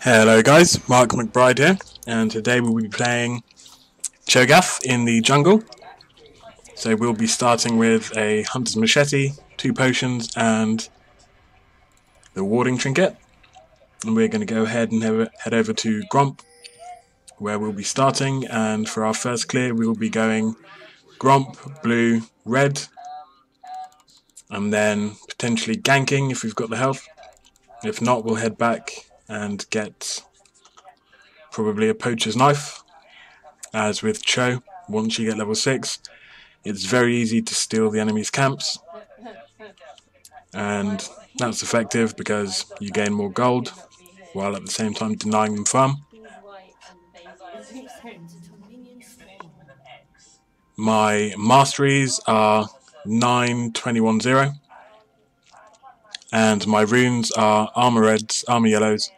Hello guys, Mark McBride here, and today we'll be playing Cho Gath in the jungle. So we'll be starting with a Hunter's Machete, 2 potions, and the Warding Trinket. And we're going to go ahead and head over to Gromp, where we'll be starting, and for our first clear we will be going Gromp, blue, red, and then potentially ganking if we've got the health. If not, we'll head back and get probably a Poacher's Knife. As with Cho, once you get level 6, it's very easy to steal the enemy's camps, and that's effective because you gain more gold while at the same time denying them farm. My Masteries are 9-21-0, and my runes are Armour Reds, Armour Yellows,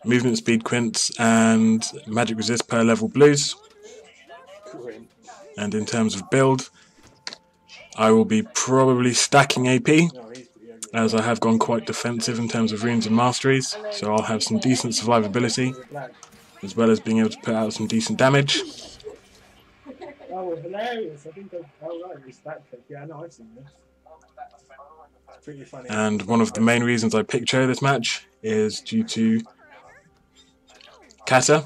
Movement Speed Quints, and Magic Resist per level Blues. And in terms of build, I will be probably stacking AP, as I have gone quite defensive in terms of runes and masteries, so I'll have some decent survivability, as well as being able to put out some decent damage. Oh, hilarious! I think it's that trick. Yeah, I know, I've seen this. It's pretty funny. And one of the main reasons I picked Cho this match is due to Kata,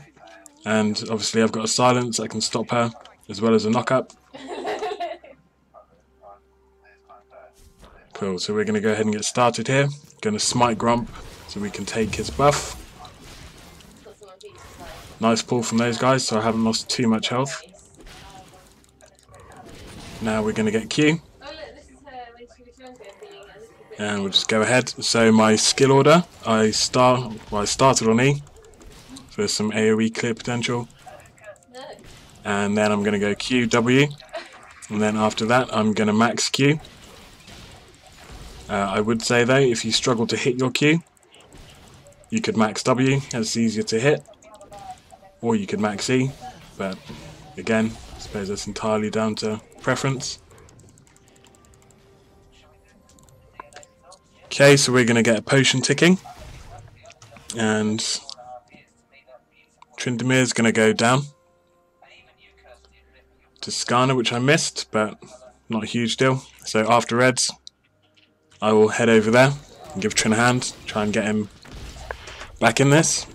and obviously I've got a silence that can stop her, as well as a knock-up. Cool, so we're going to go ahead and get started here. Going to smite Gromp so we can take his buff. Nice pull from those guys, so I haven't lost too much health. Now we're going to get Q. And we'll just go ahead. So my skill order, I started on E for some AoE clear potential. And then I'm going to go Q, W. And then after that I'm going to max Q. I would say though, if you struggle to hit your Q, you could max W, it's easier to hit. Or you could max E, but again, I suppose that's entirely down to preference. Okay, so we're going to get a potion ticking. And Trindamir's going to go down to Skana, which I missed, but not a huge deal. So after Reds, I will head over there and give Trin a hand, try and get him back in this.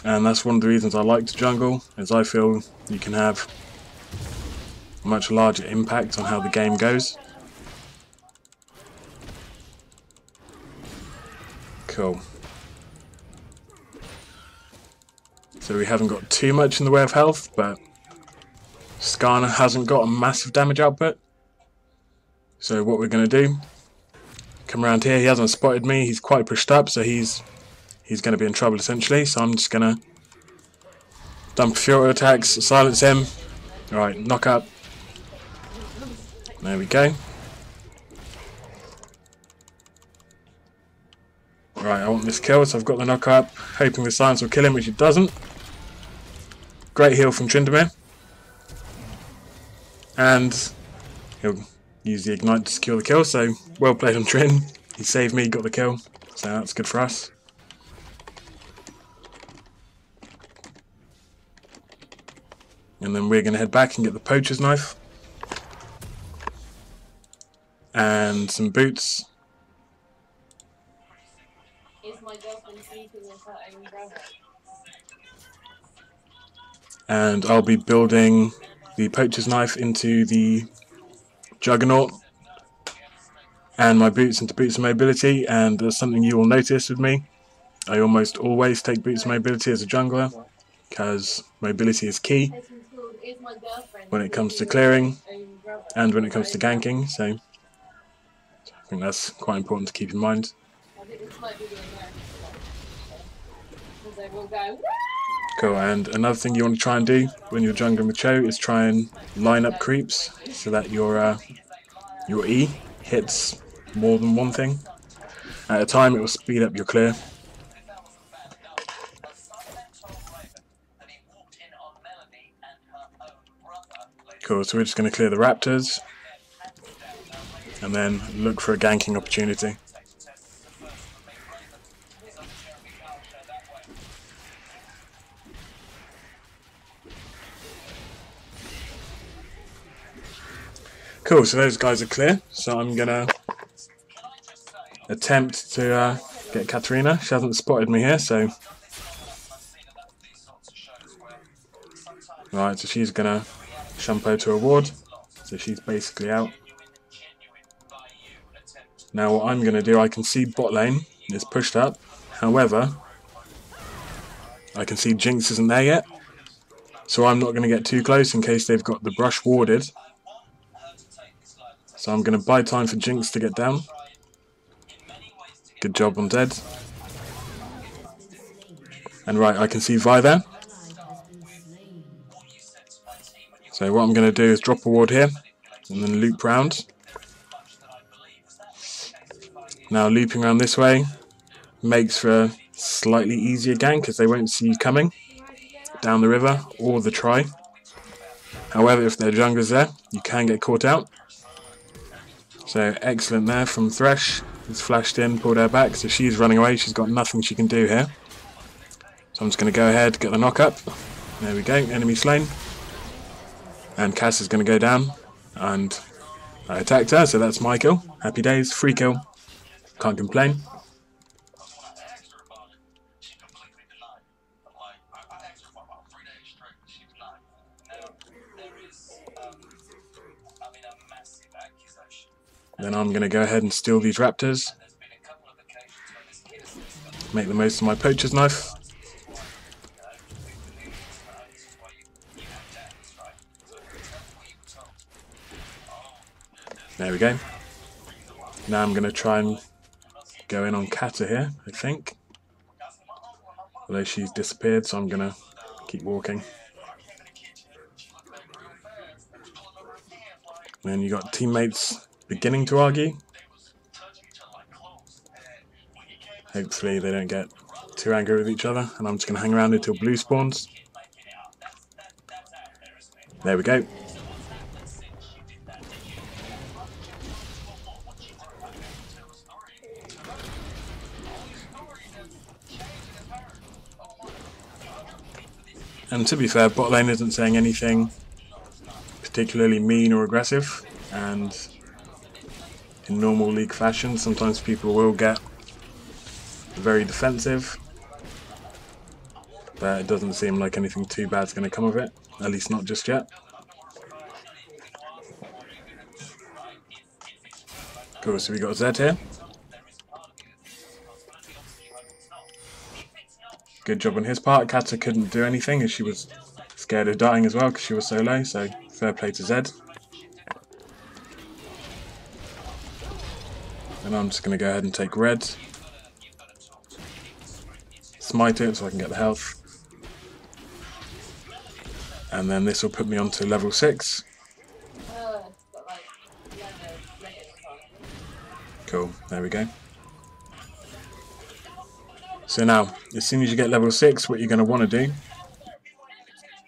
And that's one of the reasons I like to jungle, is I feel you can have a much larger impact on how the game goes. Cool. So we haven't got too much in the way of health, but Skana hasn't got a massive damage output. So what we're going to do, come around here, he hasn't spotted me, he's quite pushed up, so he's going to be in trouble essentially, so I'm just going to dump a few auto attacks, silence him. Alright, knock up. There we go. Right, I want this kill, so I've got the knock up, hoping the silence will kill him, which it doesn't. Great heal from Trindamir. And he'll use the ignite to secure the kill, so well played on Trin. He saved me, got the kill, so that's good for us. And then we're going to head back and get the Poacher's Knife. And some boots. And I'll be building the Poacher's Knife into the Juggernaut, and my boots into Boots of Mobility. And there's something you will notice with me, I almost always take Boots of Mobility as a jungler, because mobility is key when it comes to clearing and when it comes to ganking, so I think that's quite important to keep in mind. Cool, and another thing you want to try and do when you're jungling with Cho is try and line up creeps so that your E hits more than one thing at a time. It will speed up your clear. Cool, so we're just going to clear the raptors and then look for a ganking opportunity. Cool, so those guys are clear. So I'm going to attempt to get Katarina. She hasn't spotted me here, so... Right, so she's going to shampoo to a ward. So she's basically out. Now what I'm going to do, I can see bot lane is pushed up. However, I can see Jinx isn't there yet. So I'm not going to get too close in case they've got the brush warded. So I'm going to buy time for Jinx to get down. Good job on Dead. And right, I can see Vi there. So what I'm going to do is drop a ward here and then loop round. Now looping around this way makes for a slightly easier gank because they won't see you coming down the river or the try. However, if their jungler's there, you can get caught out. So excellent there from Thresh. He's flashed in, pulled her back, so she's running away. She's got nothing she can do here. So I'm just going to go ahead, get the knock up. There we go, enemy slain. And Cass is going to go down, and I attacked her, so that's my kill. Happy days, free kill. Can't complain. Then I'm going to go ahead and steal these raptors. Make the most of my poacher's knife. There we go. Now I'm going to try and go in on Kata here, I think. Although she's disappeared, so I'm going to keep walking. Then you got teammates beginning to argue. Hopefully they don't get too angry with each other, and I'm just going to hang around until blue spawns. There we go. And to be fair, bot lane isn't saying anything particularly mean or aggressive, and in normal league fashion sometimes people will get very defensive, but it doesn't seem like anything too bad's going to come of it, at least not just yet. Cool, so we got Zed here. Good job on his part. Kata couldn't do anything as she was scared of dying as well because she was so low, so fair play to Zed. And I'm just going to go ahead and take red. Smite it so I can get the health. And then this will put me onto level 6. Cool, there we go. So now, as soon as you get level 6, what you're going to want to do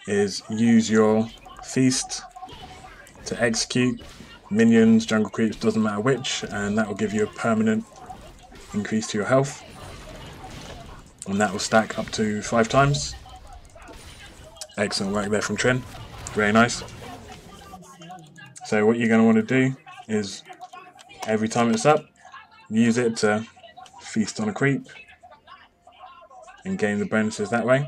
is use your feast to execute minions, jungle creeps, doesn't matter which, and that will give you a permanent increase to your health. And that will stack up to 5 times. Excellent work there from Trin. Very nice. So what you're going to want to do is, every time it's up, use it to feast on a creep and gain the bonuses that way.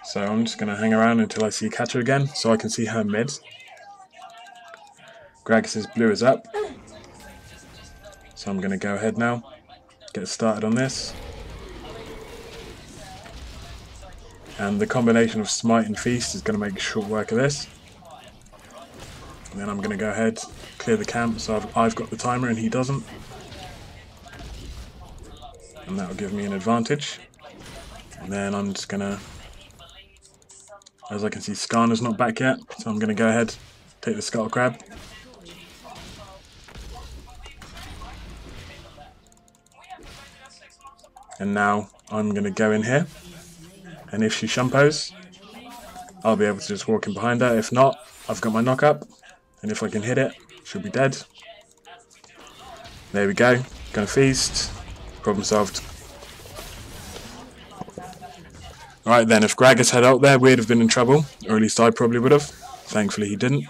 So I'm just going to hang around until I see Kata again, so I can see her mid. Gragas' blue is up. So I'm going to go ahead now, get started on this. And the combination of Smite and Feast is going to make short work of this. And then I'm going to go ahead, clear the camp, so I've got the timer and he doesn't. And that will give me an advantage. And then I'm just going to, as I can see, Skarner's not back yet, so I'm going to go ahead, take the Scuttle Crab. And now I'm going to go in here, and if she shumpos, I'll be able to just walk in behind her. If not, I've got my knock up, and if I can hit it, she'll be dead. There we go, gonna feast, problem solved. Alright then, if Gragas had ult there, we'd have been in trouble, or at least I probably would have. Thankfully he didn't.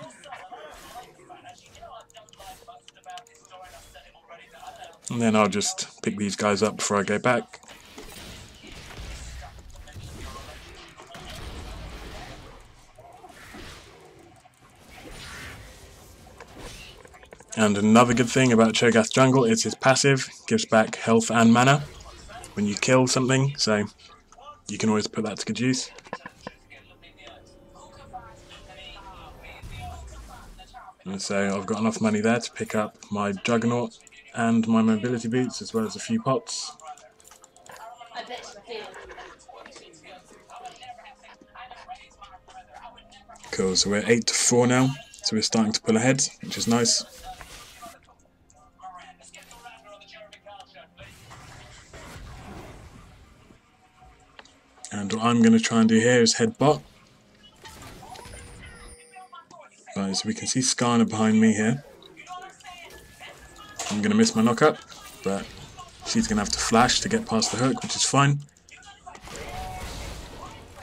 And then I'll just pick these guys up before I go back. And another good thing about Cho Gath Jungle is his passive gives back health and mana when you kill something, so you can always put that to good use. And so I've got enough money there to pick up my Juggernaut and my mobility boots, as well as a few pots. Cool, so we're 8-4 now, so we're starting to pull ahead, which is nice. And what I'm going to try and do here is head bot. Right, so we can see Skarner behind me here. I'm going to miss my knock-up, but she's going to have to flash to get past the hook, which is fine.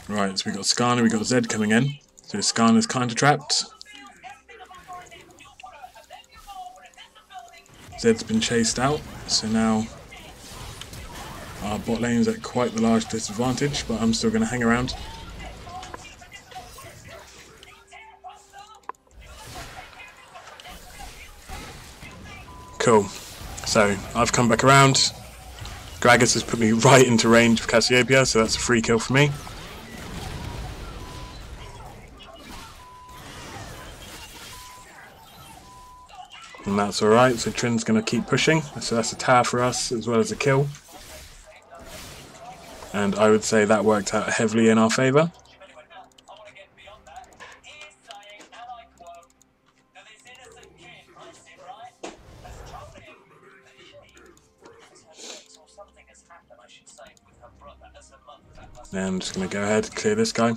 Right, so we've got Skarner, we've got Zed coming in. So Skarner's kind of trapped. Zed's been chased out, so now our bot lane's at quite the large disadvantage, but I'm still going to hang around. Cool. So I've come back around. Gragas has put me right into range of Cassiopeia, so that's a free kill for me. And that's alright, so Trin's going to keep pushing, so that's a tower for us as well as a kill. And I would say that worked out heavily in our favour. Then I'm just going to go ahead and clear this guy.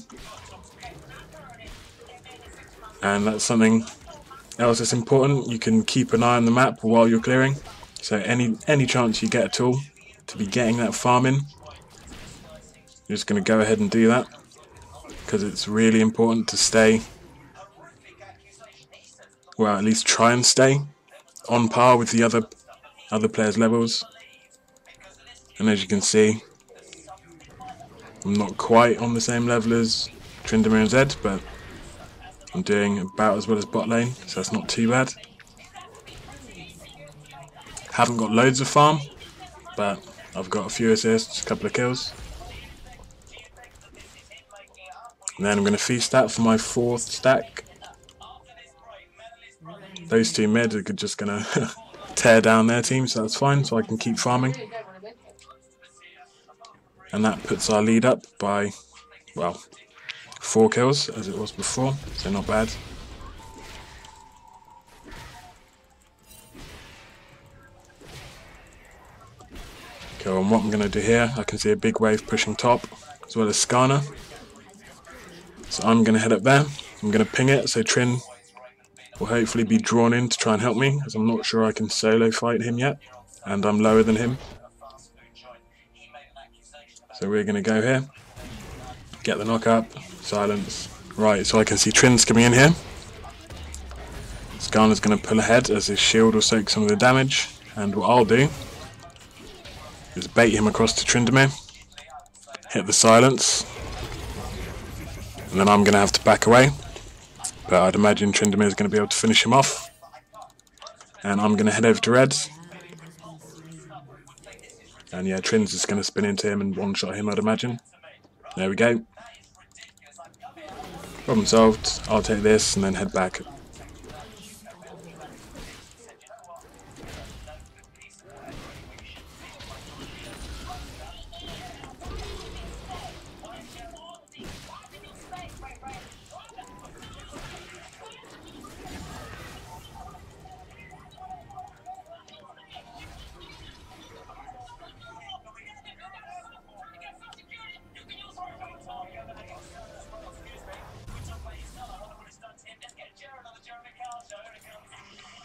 And that's something else that's important. You can keep an eye on the map while you're clearing. So any chance you get at all to be getting that farm in, you're just going to go ahead and do that. Because it's really important to stay, well, at least try and stay on par with the other players' levels. And as you can see, I'm not quite on the same level as Tryndamere and Zed, but I'm doing about as well as bot lane, so that's not too bad. Haven't got loads of farm, but I've got a few assists, a couple of kills. And then I'm going to feast that for my 4th stack. Those two mid are just going to tear down their team, so that's fine, so I can keep farming. And that puts our lead up by, well, 4 kills as it was before, so not bad. Cool, and what I'm going to do here, I can see a big wave pushing top, as well as Skarner. So I'm going to head up there, I'm going to ping it, so Tryn will hopefully be drawn in to try and help me, as I'm not sure I can solo fight him yet, and I'm lower than him. So we're going to go here, get the knock up, silence. Right, so I can see Tryn's coming in here. Skarner's going to pull ahead as his shield will soak some of the damage, and what I'll do is bait him across to Tryndamere, hit the silence, and then I'm going to have to back away. But I'd imagine Tryndamere is going to be able to finish him off. And I'm going to head over to red. And yeah, Tryn's just going to spin into him and one-shot him, I'd imagine. There we go. Problem solved. I'll take this and then head back.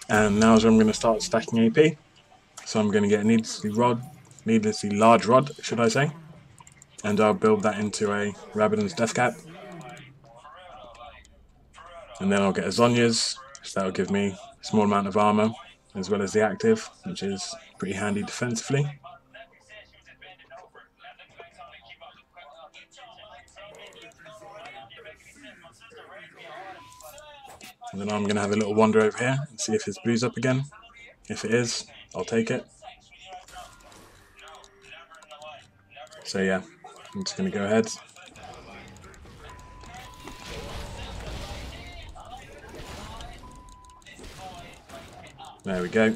And now is where I'm going to start stacking AP. So I'm going to get a needlessly large rod, should I say. And I'll build that into a Rabadons Deathcap. And then I'll get a Zhonyas, so that'll give me a small amount of armour, as well as the active, which is pretty handy defensively. And then I'm going to have a little wander over here and see if his blue's up again. If it is, I'll take it. So yeah, I'm just going to go ahead. There we go.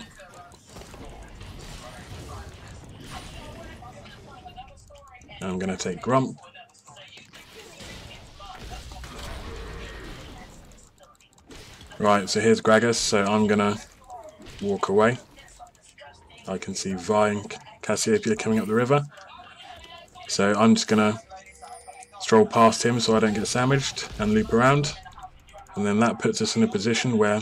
Now I'm going to take Grump. Right, so here's Gragas, so I'm going to walk away. I can see Vi and Cassiopeia coming up the river. So I'm just going to stroll past him so I don't get sandwiched and loop around. And then that puts us in a position where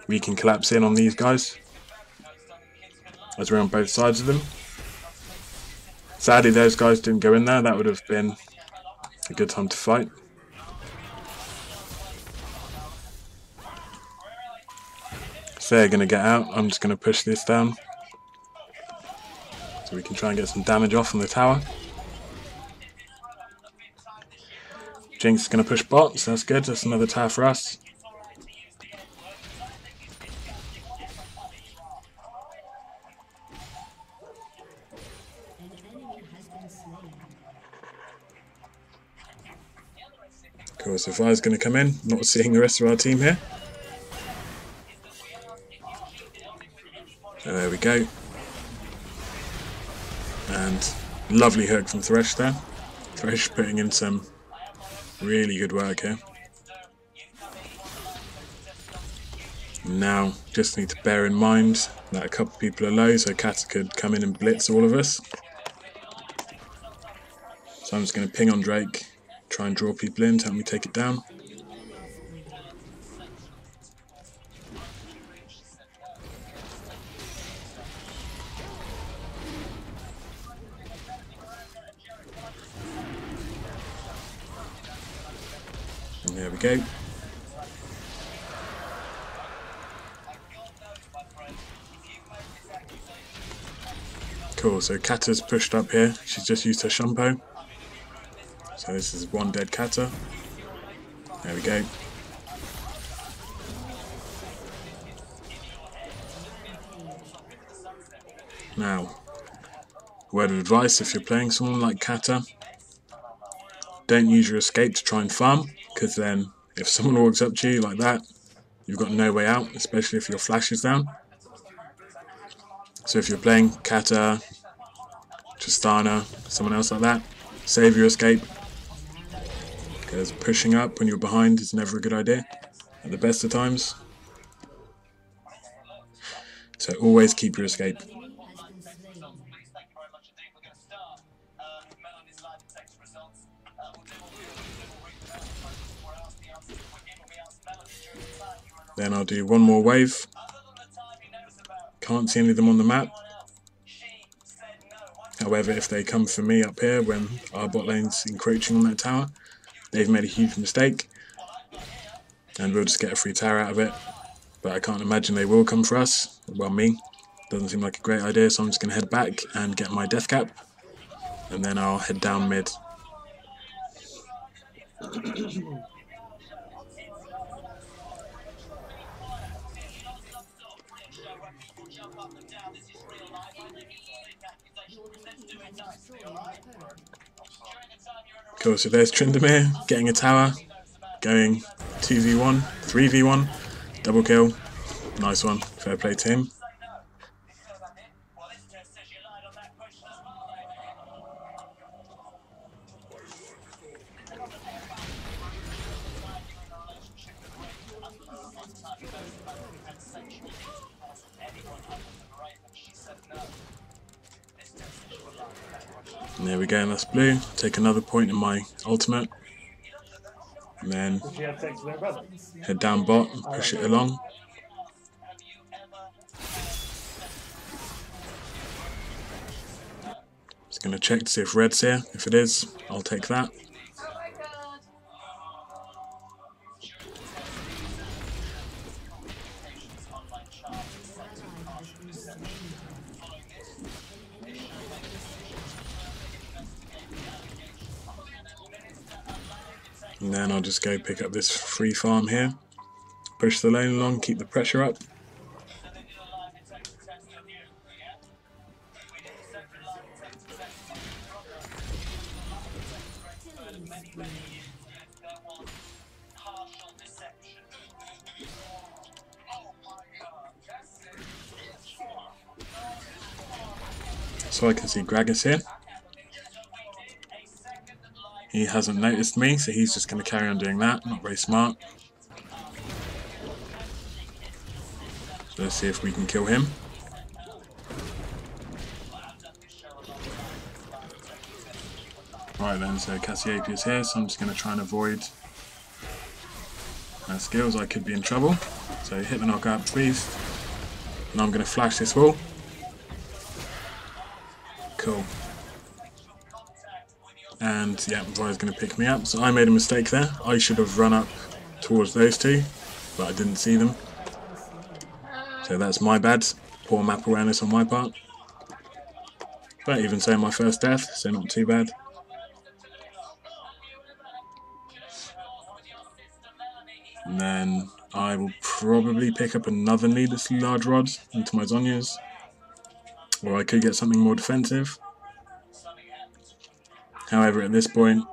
we can collapse in on these guys, as we're on both sides of them. Sadly those guys didn't go in there, that would have been a good time to fight. So they're going to get out, I'm just going to push this down so we can try and get some damage off on the tower. Jinx is going to push bot, so that's good, that's another tower for us. Cool, so Fire's going to come in, not seeing the rest of our team here. So there we go. And lovely hook from Thresh there. Thresh putting in some really good work here. Now, just need to bear in mind that a couple of people are low, so Kata could come in and blitz all of us. So I'm just going to ping on Drake, try and draw people in to help me take it down. And there we go. Cool, so Kata's pushed up here. She's just used her Shumpo. So this is one dead Kata. There we go. Now, word of advice if you're playing someone like Kata, don't use your escape to try and farm, because then if someone walks up to you like that, you've got no way out, especially if your flash is down. So if you're playing Kata, Tristana, someone else like that, save your escape, because pushing up when you're behind is never a good idea at the best of times. So always keep your escape. Then I'll do one more wave. Can't see any of them on the map. However, if they come for me up here when our bot lane's encroaching on that tower, they've made a huge mistake. And we'll just get a free tower out of it. But I can't imagine they will come for us. Well, me. Doesn't seem like a great idea, so I'm just going to head back and get my Deathcap. And then I'll head down mid. Cool, so there's Tryndamere getting a tower, going 2v1, 3v1, double kill, nice one, fair play to him. And there we go, and that's blue. Take another point in my ultimate. And then head down bot and push it along. Just going to check to see if red's here. If it is, I'll take that. And then I'll just go pick up this free farm here. Push the lane along, keep the pressure up. So I can see Gragas here. He hasn't noticed me, so he's just going to carry on doing that. Not very smart. So let's see if we can kill him. Right then, so Cassiopeia's here, so I'm just going to try and avoid her skills. I could be in trouble. So hit the knockout, please. And I'm going to flash this wall. Cool. And yeah, Vi's going to pick me up. So I made a mistake there. I should have run up towards those two, but I didn't see them. So that's my bad. Poor map awareness on my part. But even so, my first death, so not too bad. And then I will probably pick up another needlessly large rod into my Zhonyas. Or I could get something more defensive. However, at this point,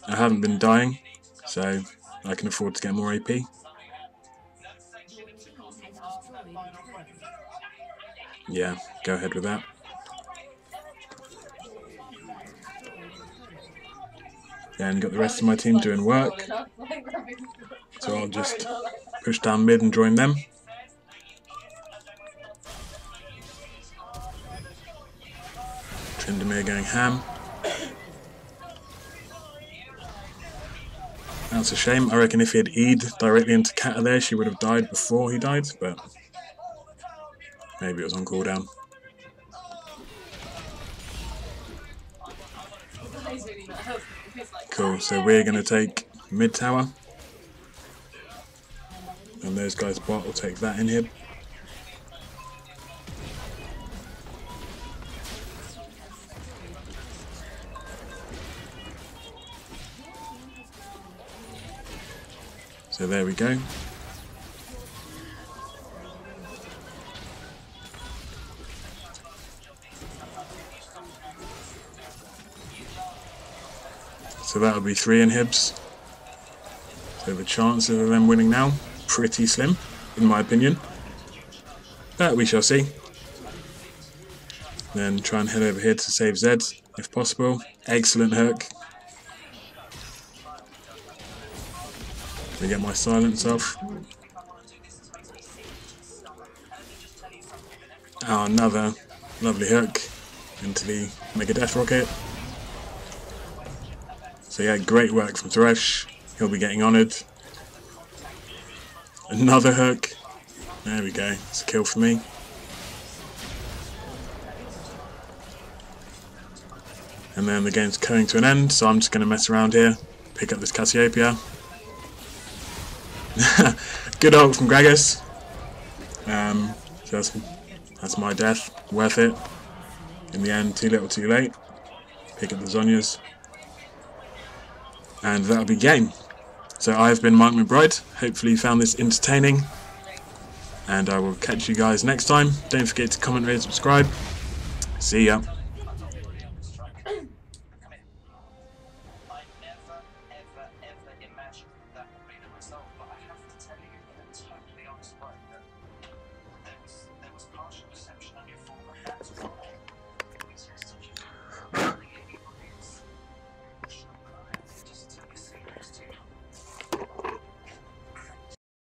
I haven't been dying, so I can afford to get more AP. Yeah, go ahead with that. Then got the rest of my team doing work. So I'll just push down mid and join them. Tryndamere going ham. That's a shame. I reckon if he had E'd directly into Kata there, she would have died before he died, but maybe it was on cooldown. Cool, so we're going to take mid tower. And those guys bot will take that inhib. So there we go. So that'll be 3 inhibs. So the chances of them winning now, pretty slim, in my opinion. But we shall see. Then try and head over here to save Zed, if possible. Excellent hook. Let me get my silence off. Oh, another lovely hook into the Mega Death Rocket. So yeah, great work from Thresh. He'll be getting honoured. Another hook. There we go. It's a kill for me. And then the game's coming to an end, so I'm just going to mess around here. Pick up this Cassiopeia. Good ult from Gragas. So that's my death. Worth it. In the end, too little too late. Pick up the Zhonyas. And that'll be game. So I've been Mike McBride. Hopefully you found this entertaining. And I will catch you guys next time. Don't forget to comment, rate, subscribe. See ya.